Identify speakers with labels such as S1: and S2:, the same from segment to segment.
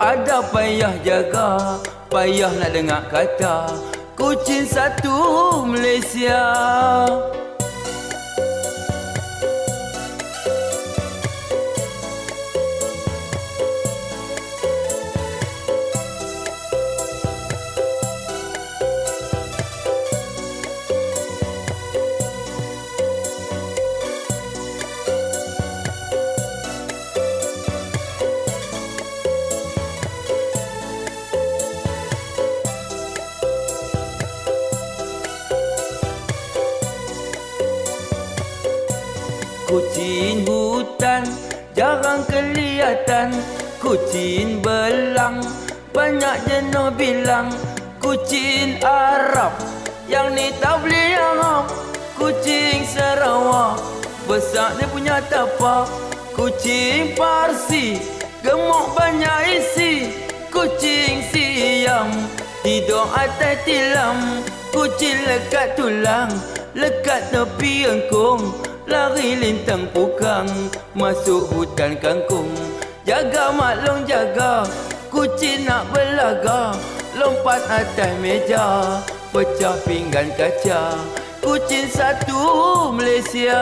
S1: Ada payah jaga, payah nak dengar kata kucing satu Malaysia. Kucing hutan jarang kelihatan, kucing belang banyak jenuh bilang. Kucing Arab yang ni tak boleh harap. Kucing Sarawak besar dia punya tapak. Kucing Parsi gemuk banyak isi. Kucing Siam tidur atas tilam. Kucing lekat tulang, lekat tepi engkung, lari lintang pukang, masuk hutan kangkung. Jaga maklum jaga, kucing nak belaga, lompat atas meja, pecah pinggan kaca. Kucing satu Malaysia.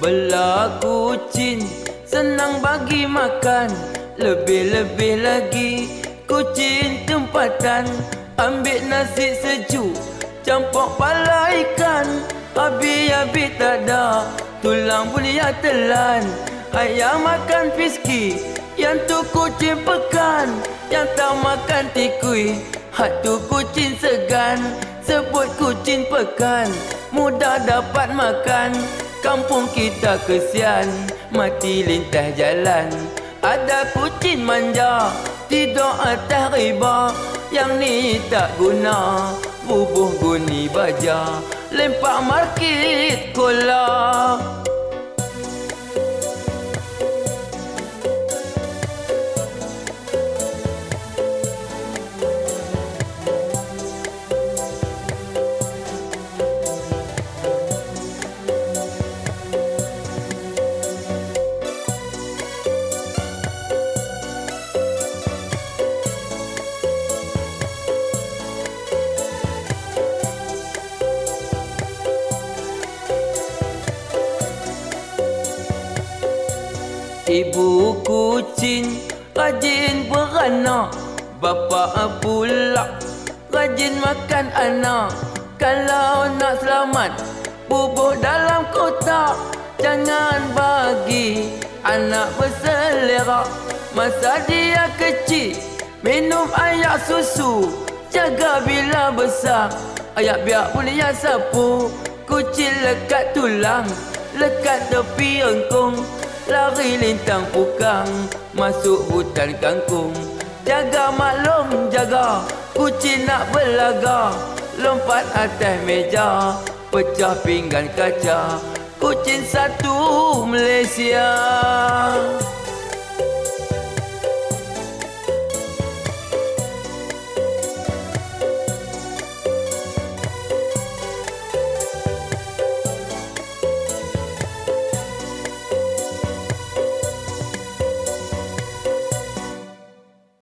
S1: Belah kucing senang bagi makan, lebih-lebih lagi kucing tempatan. Ambil nasi sejuk, campur pala ikan, habis-habis tak ada, tulang bulia telan. Ayam makan fiski, yang tu kucing pekan. Yang tak makan tikui, hak tu kucing segan. Sebut kucing pekan, mudah dapat makan. Kampung kita kesian, mati lintas jalan. Ada kucing manja, tidur atas riba. Yang ni tak guna, bubuh guni baja, lempak market kola. Ibu kucing rajin beranak, bapa pula rajin makan anak. Kalau nak selamat, bubuh dalam kotak. Jangan bagi anak berselera. Masa dia kecil, minum air susu. Jaga bila besar, ayak biak boleh sapu. Kucing lekat tulang, lekat tepi engkung, lari lintang pukang, masuk hutan kangkung. Jaga maklum jaga, kucing nak belaga, lompat atas meja, pecah pinggan kaca. Kucing satu Malaysia.